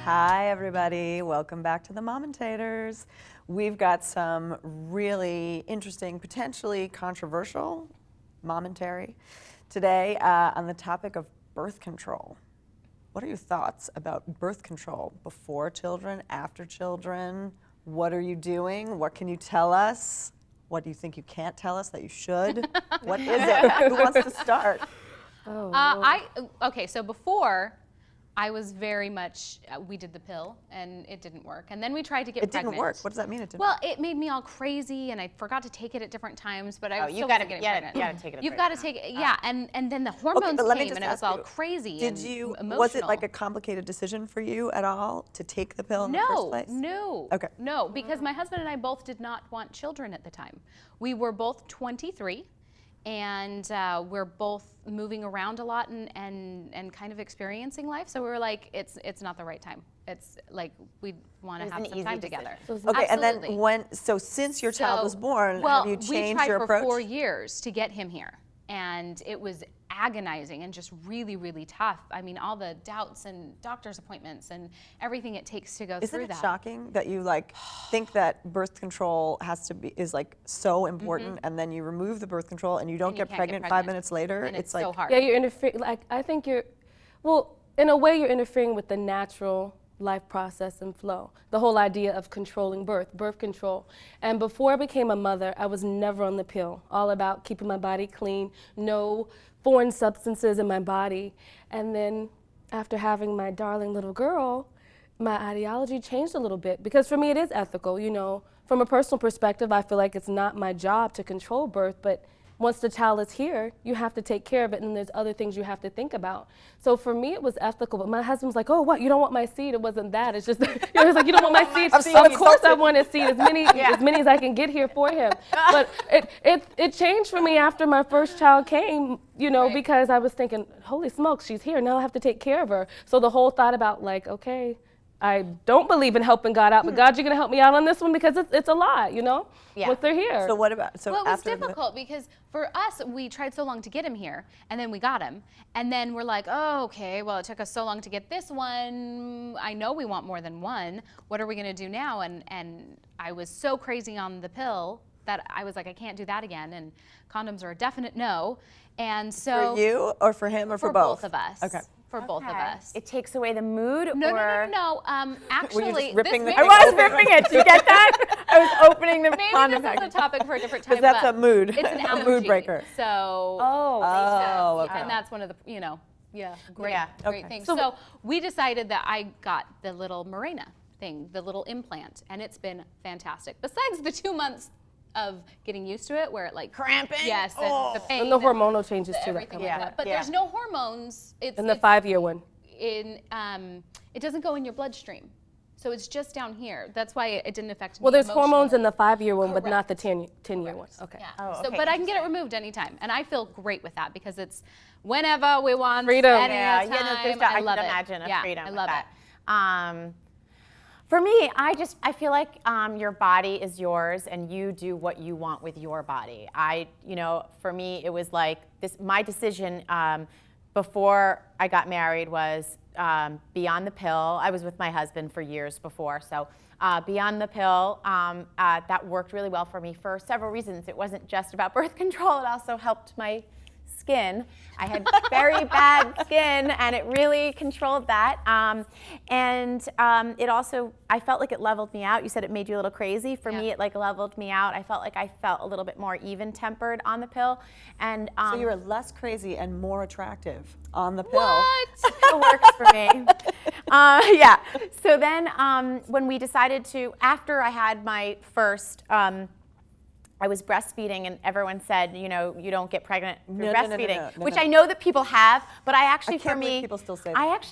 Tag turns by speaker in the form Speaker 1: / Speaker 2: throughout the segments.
Speaker 1: Hi, everybody. Welcome back to the Mommentators. We've got some really interesting, potentially controversial momentary today on the topic of birth control. What are your thoughts about birth control before children, after children? What are you doing? What can you tell us? What do you think you can't tell us that you should? What is it? Who wants to start?
Speaker 2: Okay, so before, I was very much, we did the pill and it didn't work. And then we tried to get pregnant.
Speaker 1: It didn't work? What does that mean it didn't
Speaker 2: work? Well, it made me all crazy and I forgot to take it at different times, but I still wasn't getting pregnant.
Speaker 3: You gotta take it at
Speaker 2: You've got to take it, yeah. And then the hormones came and it was all crazy and emotional.
Speaker 1: Was it like a complicated decision for you at all to take the pill in the first place?
Speaker 2: No,
Speaker 1: Okay.
Speaker 2: no, because my husband and I both did not want children at the time. We were both 23. And we're both moving around a lot and kind of experiencing life. So we were like, it's not the right time. It's like we want to have some time together.
Speaker 1: Okay,
Speaker 2: Absolutely.
Speaker 1: and then since your child was born, have you changed your approach?
Speaker 2: We tried for 4 years to get him here, and it was agonizing and just really, really tough. I mean, all the doubts and doctor's appointments and everything it takes to go through that.
Speaker 1: Isn't it shocking that you think that birth control is so important, and then you remove the birth control and you don't get pregnant 5 minutes later?
Speaker 2: And it's so hard.
Speaker 4: Yeah, you're interfering. I think in a way, you're interfering with the natural life process and flow. The whole idea of controlling birth control. And before I became a mother, I was never on the pill. All about keeping my body clean, no foreign substances in my body. And then after having my darling little girl, my ideology changed a little bit, because for me it is ethical. From a personal perspective, I feel like it's not my job to control birth, but once the child is here, you have to take care of it, and there's other things you have to think about. So for me, it was ethical, but my husband's like, oh, what, you don't want my seed? It wasn't that. It's just, he was like, you don't want my seed? Of course I want to see as many as I can get here for him. But it changed for me after my first child came, because I was thinking, holy smokes, she's here, now I have to take care of her. So the whole thought about okay, I don't believe in helping God out, but God, you're going to help me out on this one, because it's a lot,
Speaker 2: Yeah.
Speaker 4: once they're here.
Speaker 1: So what about,
Speaker 2: well, it was difficult because for us, we tried so long to get him here, and then we got him, and then we're like, oh, okay, well, it took us so long to get this one. I know we want more than one. What are we going to do now? And I was so crazy on the pill that I was like, I can't do that again, and condoms are a definite no. And so
Speaker 1: for you or for him or for both?
Speaker 2: For both of us.
Speaker 1: Okay.
Speaker 2: For both of us.
Speaker 3: It takes away the mood,
Speaker 2: No.
Speaker 1: Were
Speaker 2: Actually,
Speaker 1: you just ripping the
Speaker 3: I was ripping it. Did you get that? I was opening the
Speaker 2: maybe
Speaker 3: condom
Speaker 2: this
Speaker 3: package.
Speaker 2: is a topic for a different time.
Speaker 1: Because that's a mood.
Speaker 2: It's an
Speaker 1: a
Speaker 2: allergy.
Speaker 1: mood breaker.
Speaker 2: So.
Speaker 1: Okay.
Speaker 2: And that's one of the, great
Speaker 1: Okay.
Speaker 2: things. So we decided that I got the little Mirena thing, the little implant, and it's been fantastic. Besides the 2 months of getting used to it, where it
Speaker 3: cramping.
Speaker 2: Yes, and the pain.
Speaker 4: And the hormonal changes too.
Speaker 2: Everything like that. But there's no hormones. It's
Speaker 4: the 5-year one.
Speaker 2: It doesn't go in your bloodstream. So it's just down here. That's why it didn't affect me.
Speaker 4: Well, there's
Speaker 2: emotionally.
Speaker 4: hormones in the 5-year one, but not the 10-year one. Okay.
Speaker 2: Yeah.
Speaker 3: Oh,
Speaker 2: So,
Speaker 3: okay.
Speaker 2: but I can get it removed anytime, and I feel great with that because it's whenever we want.
Speaker 4: Freedom.
Speaker 2: Anytime.
Speaker 3: I
Speaker 2: love
Speaker 3: can
Speaker 2: it.
Speaker 3: imagine a freedom
Speaker 2: I
Speaker 3: with
Speaker 2: love
Speaker 3: that.
Speaker 2: it.
Speaker 3: For me, I feel like your body is yours and you do what you want with your body. For me, it was like this. My decision before I got married was be on the pill. I was with my husband for years before, so be on the pill. That worked really well for me for several reasons. It wasn't just about birth control. It also helped my skin. I had very bad skin, and it really controlled that. It also, I felt like it leveled me out. You said it made you a little crazy. For me, it leveled me out. I felt like I felt a little bit more even-tempered on the pill. And
Speaker 1: so you were less crazy and more attractive on the pill.
Speaker 2: What?
Speaker 3: It works for me. Yeah. So then when we decided to, after I had my first, I was breastfeeding, and everyone said, you don't get pregnant through breastfeeding, which I know that people have, but I actually, for me,
Speaker 1: people still say that.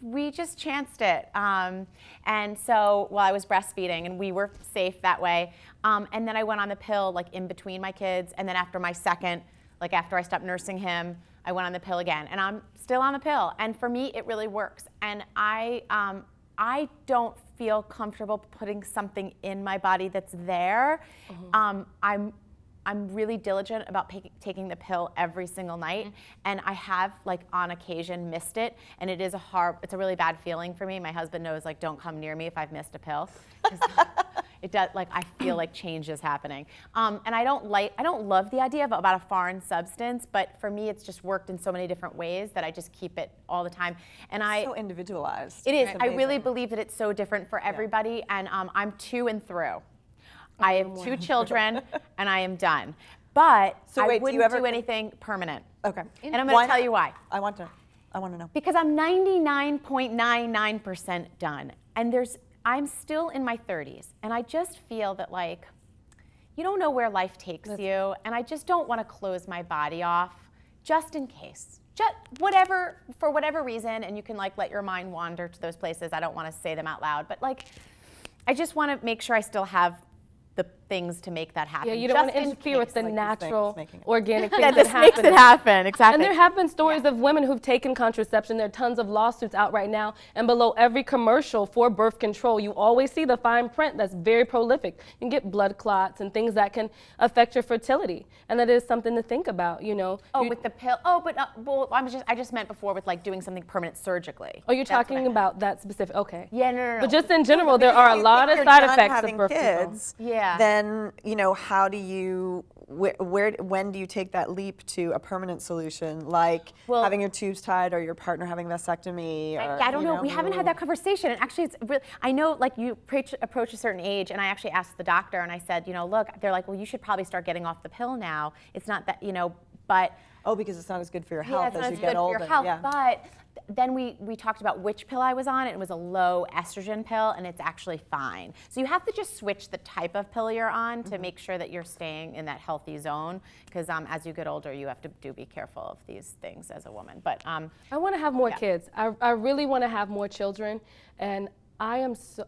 Speaker 3: we just chanced it. And so while I was breastfeeding, and we were safe that way. And then I went on the pill in between my kids, and then after my second, after I stopped nursing him, I went on the pill again, and I'm still on the pill. And for me, it really works. And I don't feel comfortable putting something in my body that's there. I'm I'm really diligent about taking the pill every single night, and I have like on occasion missed it, and it's a really bad feeling for me. My husband knows, like, don't come near me if I've missed a pill. 'Cause it does, like, I feel like change is happening. And I don't love the idea about a foreign substance, but for me it's just worked in so many different ways that I just keep it all the time. And
Speaker 1: So individualized.
Speaker 3: it is.
Speaker 1: It's
Speaker 3: I really
Speaker 1: amazing.
Speaker 3: believe that it's so different for everybody, and I'm 2 and through. I have 2 children, and I am done. But
Speaker 1: So
Speaker 3: I
Speaker 1: wait, do you
Speaker 3: wouldn't
Speaker 1: ever
Speaker 3: do anything permanent.
Speaker 1: Okay.
Speaker 3: And I'm going to tell you why.
Speaker 1: I want to know.
Speaker 3: Because I'm 99.99% done, and I'm still in my 30s, and I just feel that, like, you don't know where life takes you, and I just don't want to close my body off just in case. Just for whatever reason, and you can, like, let your mind wander to those places. I don't want to say them out loud, but, like, I just want to make sure I still have the things to make that happen.
Speaker 4: Yeah, you don't want to
Speaker 3: just in
Speaker 4: interfere with
Speaker 3: case.
Speaker 4: the
Speaker 1: Like
Speaker 4: natural,
Speaker 1: making it.
Speaker 4: organic things
Speaker 3: Yeah,
Speaker 4: that
Speaker 3: this makes it happen, exactly.
Speaker 4: And there have been stories of women who've taken contraception. There are tons of lawsuits out right now. And below every commercial for birth control, you always see the fine print that's very prolific. You can get blood clots and things that can affect your fertility. And that is something to think about, you know.
Speaker 3: Oh, with the pill. Oh, but well, I just meant before with, like, doing something permanent surgically.
Speaker 4: Oh, you're
Speaker 3: That's what I
Speaker 4: talking
Speaker 3: meant.
Speaker 4: about that specific, okay.
Speaker 3: Yeah, no.
Speaker 4: But just in general, there are a lot of
Speaker 1: If
Speaker 4: side
Speaker 1: you're done
Speaker 4: effects
Speaker 1: having
Speaker 4: of birth control.
Speaker 1: kids,
Speaker 3: Yeah.
Speaker 1: then, you know, how do you, when do you take that leap to a permanent solution, like
Speaker 3: Well-
Speaker 1: having your tubes tied or your partner having vasectomy? Or,
Speaker 3: I don't
Speaker 1: you
Speaker 3: know. We haven't had that conversation. And actually, it's really, I know, like, you approach a certain age, and I actually asked the doctor, and I said, you know, look, they're like, well, you should probably start getting off the pill now. It's not that, you know, but
Speaker 1: Oh, because it's not as good for your
Speaker 3: yeah,
Speaker 1: health
Speaker 3: it's
Speaker 1: as
Speaker 3: not
Speaker 1: you
Speaker 3: as
Speaker 1: get
Speaker 3: good
Speaker 1: older.
Speaker 3: for your health.
Speaker 1: Yeah.
Speaker 3: But then we talked about which pill I was on. It was a low estrogen pill, and it's actually fine. So you have to just switch the type of pill you're on to make sure that you're staying in that healthy zone. Because as you get older, you have to be careful of these things as a woman. But
Speaker 4: I want to have more
Speaker 3: Yeah.
Speaker 4: kids. I really want to have more children, and I'm so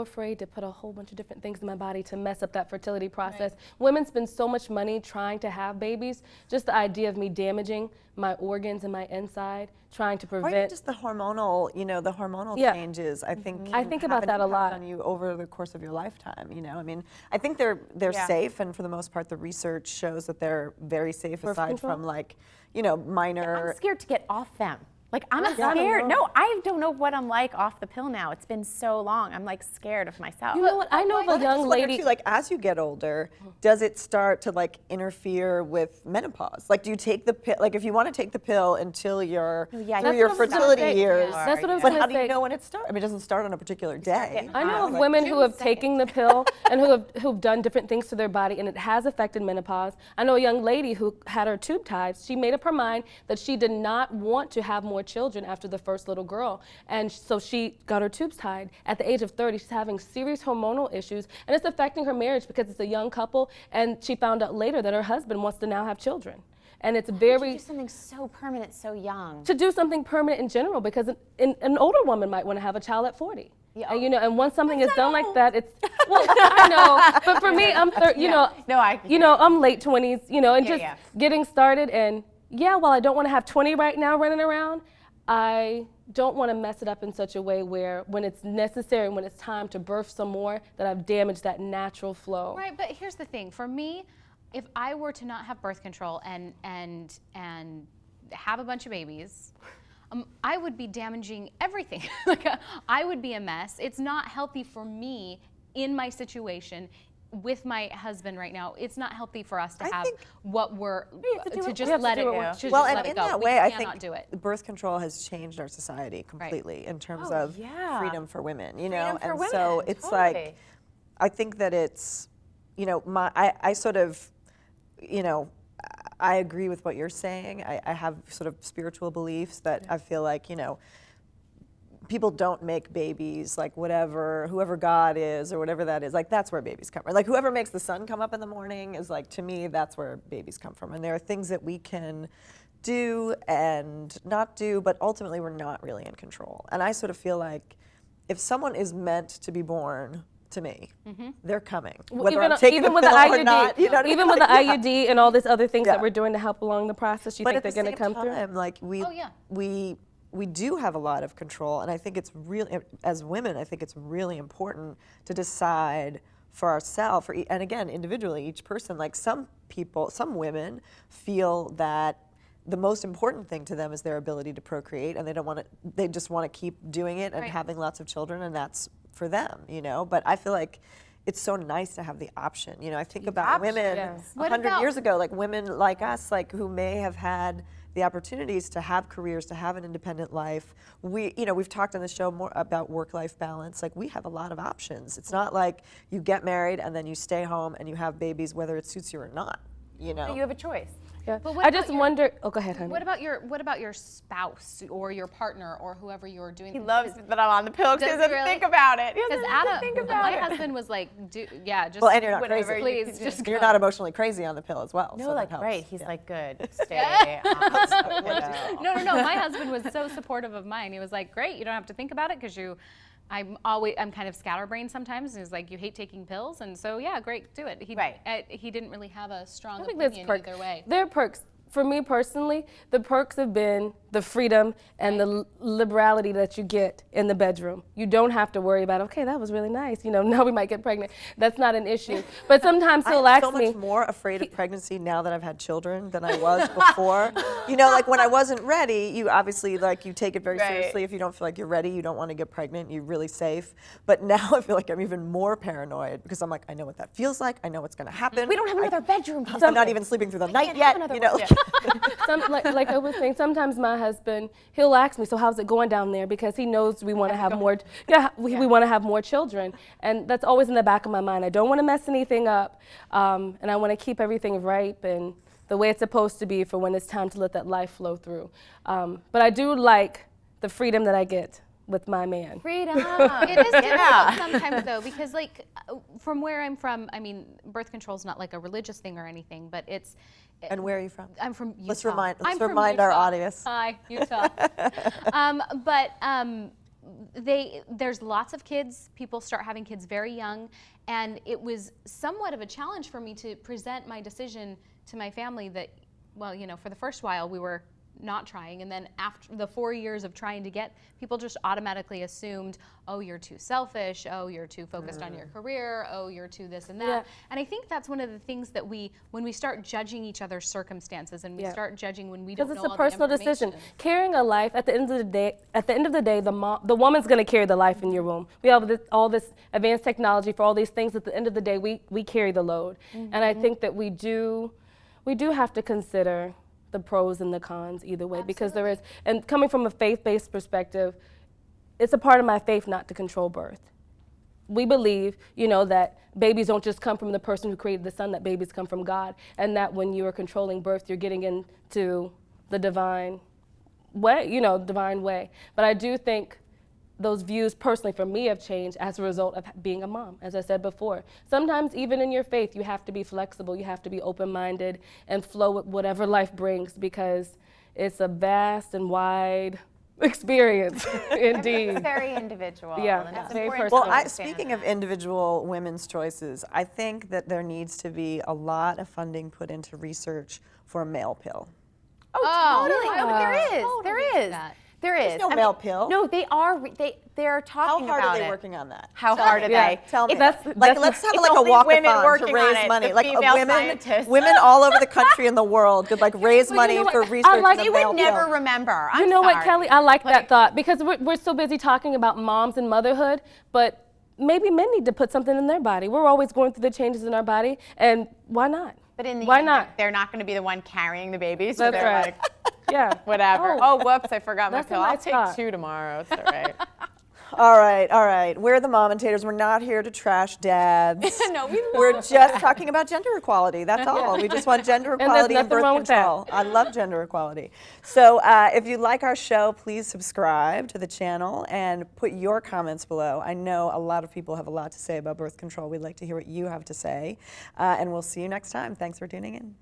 Speaker 4: afraid to put a whole bunch of different things in my body to mess up that fertility process. Women spend so much money trying to have babies. Just the idea of me damaging my organs and my inside, trying to
Speaker 1: Or even
Speaker 4: prevent.
Speaker 1: just the hormonal, you know, the hormonal
Speaker 4: Yeah.
Speaker 1: changes, I think
Speaker 4: I
Speaker 1: can
Speaker 4: think
Speaker 1: have
Speaker 4: about
Speaker 1: an
Speaker 4: that a
Speaker 1: impact
Speaker 4: lot.
Speaker 1: on you over the course of your lifetime, you know? I mean, I think they're
Speaker 3: Yeah.
Speaker 1: safe, and for the most part, the research shows that they're very safe
Speaker 4: Birth
Speaker 1: aside
Speaker 4: control?
Speaker 1: from, like, you know, minor.
Speaker 3: I'm scared to get off them. Like, I'm
Speaker 4: I don't
Speaker 3: scared.
Speaker 4: know.
Speaker 3: No, I don't know what I'm like off the pill now. It's been so long. I'm, like, scared of myself.
Speaker 4: You know what? I know of
Speaker 1: Well,
Speaker 4: a
Speaker 1: I
Speaker 4: young
Speaker 1: just wonder,
Speaker 4: lady.
Speaker 1: too, like, as you get older, does it start to, like, interfere with menopause? Like, do you take the pill? Like, if you want to take the pill until you're
Speaker 3: yeah,
Speaker 1: through
Speaker 3: that's
Speaker 1: your
Speaker 4: what I was gonna
Speaker 1: fertility
Speaker 4: say.
Speaker 1: years,
Speaker 4: That's what I was
Speaker 1: but
Speaker 4: gonna
Speaker 1: how do you
Speaker 4: say.
Speaker 1: know when it starts? I mean, it doesn't start on a particular day.
Speaker 3: getting
Speaker 4: I know
Speaker 3: hot.
Speaker 4: of
Speaker 3: Like,
Speaker 4: women who
Speaker 3: June
Speaker 4: have
Speaker 3: 2nd.
Speaker 4: taken the pill and who've done different things to their body, and it has affected menopause. I know a young lady who had her tube tied. She made up her mind that she did not want to have more children after the first little girl, and so she got her tubes tied. At the age of 30, she's having serious hormonal issues, and it's affecting her marriage because it's a young couple, and she found out later that her husband wants to now have children. And it's
Speaker 3: You
Speaker 4: very
Speaker 3: do something so permanent, so young.
Speaker 4: to do something permanent in general, because an older woman might want to have a child at 40.
Speaker 3: Yeah.
Speaker 4: And, you know, and once something is done like that, it's, well, I know, but for me, you know, I'm late 20s, you know, and
Speaker 3: Yeah,
Speaker 4: just
Speaker 3: yeah.
Speaker 4: getting started. And yeah, while I don't want to have 20 right now running around, I don't want to mess it up in such a way where when it's necessary, when it's time to birth some more, that I've damaged that natural flow.
Speaker 2: Right, but here's the thing. For me, if I were to not have birth control and have a bunch of babies, I would be damaging everything. Like, I would be a mess. It's not healthy for me in my situation with my husband right now. It's not healthy for us to
Speaker 1: I
Speaker 2: have
Speaker 1: think-
Speaker 2: what we're
Speaker 3: have to do
Speaker 2: to
Speaker 3: what-
Speaker 2: just
Speaker 3: we have to
Speaker 2: let it
Speaker 3: do what
Speaker 2: to
Speaker 3: we-
Speaker 2: just
Speaker 1: Well,
Speaker 2: let
Speaker 1: and
Speaker 2: it
Speaker 1: in
Speaker 2: go.
Speaker 1: that
Speaker 2: We
Speaker 1: way, I
Speaker 2: cannot
Speaker 1: think
Speaker 2: do it.
Speaker 1: birth control has changed our society completely in terms
Speaker 3: Oh,
Speaker 1: of
Speaker 3: yeah.
Speaker 1: freedom for women, you know?
Speaker 3: Freedom for
Speaker 1: And so
Speaker 3: women,
Speaker 1: it's
Speaker 3: totally.
Speaker 1: like, I think that it's, you know, I sort of, you know, I agree with what you're saying. I have sort of spiritual beliefs that I feel like, you know, people don't make babies, like whoever God is or whatever that is, like that's where babies come from. Like whoever makes the sun come up in the morning is like, to me, that's where babies come from. And there are things that we can do and not do, but ultimately we're not really in control. And I sort of feel like if someone is meant to be born to me, they're coming. Whether I'm taking
Speaker 4: even
Speaker 1: the
Speaker 4: with the
Speaker 1: pill or
Speaker 4: IUD,
Speaker 1: not, you know what I
Speaker 4: even
Speaker 1: mean?
Speaker 4: with the
Speaker 1: Like, yeah.
Speaker 4: IUD and all these other things
Speaker 1: Yeah.
Speaker 4: that we're doing to help along the process, you
Speaker 1: But
Speaker 4: think
Speaker 1: at
Speaker 4: they're
Speaker 1: the
Speaker 4: going to
Speaker 1: same
Speaker 4: come through?
Speaker 1: time, like
Speaker 2: Oh, yeah.
Speaker 1: we do have a lot of control, and I think it's really, as women, I think it's really important to decide for ourselves, and again, individually, each person, like some people, some women feel that the most important thing to them is their ability to procreate, and they just want to keep doing it and having lots of children, and that's for them, you know. But I feel like it's so nice to have the option. You know, I think about women 100 years ago, like women like us, like who may have had the opportunities to have careers, to have an independent life. We've talked on the show more about work-life balance. Like we have a lot of options. It's not like you get married and then you stay home and you have babies, whether it suits you or not. You know,
Speaker 3: You have a choice.
Speaker 4: Yeah.
Speaker 2: But
Speaker 4: I just wonder. Oh, go ahead, honey.
Speaker 2: What about your spouse or your partner or whoever you're doing?
Speaker 3: He loves that I'm on the pill because he doesn't
Speaker 2: really?
Speaker 3: think about it. He
Speaker 2: Because
Speaker 3: doesn't have to think about
Speaker 2: my
Speaker 3: it.
Speaker 2: husband was like, just
Speaker 1: well, and you're not
Speaker 2: whatever,
Speaker 1: crazy.
Speaker 2: please, just
Speaker 1: You're
Speaker 2: go.
Speaker 1: not emotionally crazy on the pill as well.
Speaker 3: No,
Speaker 1: so
Speaker 3: like,
Speaker 1: that helps.
Speaker 3: right. He's like, good. Stay on the pill.
Speaker 2: No. My husband was so supportive of mine. He was like, great, you don't have to think about it because I'm kind of scatterbrained sometimes. And he's like, you hate taking pills, and so yeah, great, do it. He didn't really have a strong opinion either way.
Speaker 4: There are perks. For me personally, the perks have been the freedom and the liberality that you get in the bedroom. You don't have to worry about, okay, that was really nice. You know, now we might get pregnant. That's not an issue. But sometimes he'll ask me.
Speaker 1: I'm so much more afraid of pregnancy now that I've had children than I was before. You know, like when I wasn't ready, you obviously you take it very seriously. If you don't feel like you're ready, you don't want to get pregnant, you're really safe. But now I feel like I'm even more paranoid because I'm like, I know what that feels like. I know what's going to happen.
Speaker 3: We don't have another bedroom.
Speaker 1: I'm not even sleeping through the night yet. You know.
Speaker 4: Like I was saying, sometimes my husband, he'll ask me, so how's it going down there? Because he knows we want to have more, we want to have more children. And that's always in the back of my mind. I don't want to mess anything up, and I want to keep everything ripe and the way it's supposed to be for when it's time to let that life flow through. But I do like the freedom that I get with my man.
Speaker 3: Freedom.
Speaker 2: It is difficult sometimes though, because like from where I'm from, I mean, birth control is not like a religious thing or anything, but it's.
Speaker 1: And where are you from?
Speaker 2: I'm from Utah.
Speaker 1: Let's remind
Speaker 2: from
Speaker 1: our
Speaker 2: Utah.
Speaker 1: audience.
Speaker 2: Hi, Utah. There's lots of kids. People start having kids very young, and it was somewhat of a challenge for me to present my decision to my family that, well, you know, for the first while we were not trying, and then after the 4 years of trying to get, people just automatically assumed, oh, you're too selfish, oh, you're too focused on your career, oh, you're too this and that.
Speaker 4: Yeah.
Speaker 2: And I think that's one of the things that when we start judging each other's circumstances and we start judging when we don't know all the
Speaker 4: Because it's a personal decision.
Speaker 2: information.
Speaker 4: Carrying a life, at the end of the day, the woman's going to carry the life in your womb. We have all this advanced technology for all these things. At the end of the day, we carry the load. And I think that we do have to consider the pros and the cons either way, because there is, and coming from a faith-based perspective, it's a part of my faith not to control birth. We believe, you know, that babies don't just come from the person who created the sun, that babies come from God, and that when you are controlling birth, you're getting into the divine way. But I do think those views personally for me have changed as a result of being a mom, as I said before. Sometimes even in your faith, you have to be flexible, you have to be open-minded and flow with whatever life brings, because it's a vast and wide experience, indeed.
Speaker 3: It's very individual.
Speaker 4: Yeah,
Speaker 3: and it's
Speaker 4: very
Speaker 3: important
Speaker 4: personal.
Speaker 3: to
Speaker 1: Well,
Speaker 3: understand
Speaker 1: speaking of
Speaker 3: that.
Speaker 1: individual women's choices, I think that there needs to be a lot of funding put into research for a male pill.
Speaker 3: Oh, totally.
Speaker 2: yeah.
Speaker 3: Oh, but there is.
Speaker 2: Totally
Speaker 3: There is.
Speaker 2: that.
Speaker 3: There is.
Speaker 1: no male pill.
Speaker 3: No, they are. They're
Speaker 1: How
Speaker 3: talking
Speaker 1: hard
Speaker 3: about
Speaker 1: are they
Speaker 3: it.
Speaker 1: working on that?
Speaker 3: How hard are they?
Speaker 1: Tell me.
Speaker 4: That's-
Speaker 1: Let's have
Speaker 3: it's
Speaker 1: like a
Speaker 3: only women
Speaker 1: walkathon to
Speaker 3: working on
Speaker 1: raise
Speaker 3: it,
Speaker 1: money.
Speaker 3: the
Speaker 1: Like
Speaker 3: female
Speaker 1: women,
Speaker 3: scientists.
Speaker 1: women all over the country and the world could like raise
Speaker 4: Well,
Speaker 1: money
Speaker 4: you know
Speaker 1: for
Speaker 4: what?
Speaker 1: research.
Speaker 4: like-
Speaker 1: on
Speaker 3: You
Speaker 1: the male
Speaker 3: would never
Speaker 1: pill.
Speaker 3: remember. I'm
Speaker 4: You know what,
Speaker 3: sorry.
Speaker 4: Kelly? I like that thought, because we're so busy talking about moms and motherhood, but maybe men need to put something in their body. We're always going through the changes in our body, and why not?
Speaker 3: But in the
Speaker 4: why
Speaker 3: end,
Speaker 4: not?
Speaker 3: they're not going to be the one carrying the baby. So
Speaker 4: That's
Speaker 3: they're
Speaker 4: right.
Speaker 3: like,
Speaker 4: Yeah.
Speaker 3: whatever. Oh, whoops, I forgot my
Speaker 4: That's a
Speaker 3: pill. I'll
Speaker 4: nice
Speaker 3: take
Speaker 4: thought.
Speaker 3: 2 tomorrow. It's all right.
Speaker 1: All right. We're the Mommentators. We're not here to trash dads.
Speaker 3: No, we
Speaker 1: We're
Speaker 3: love
Speaker 1: just talking about gender equality. That's all. We just want gender equality and
Speaker 4: nothing
Speaker 1: birth
Speaker 4: wrong with that.
Speaker 1: control. I love gender equality. So if you like our show, please subscribe to the channel and put your comments below. I know a lot of people have a lot to say about birth control. We'd like to hear what you have to say. And we'll see you next time. Thanks for tuning in.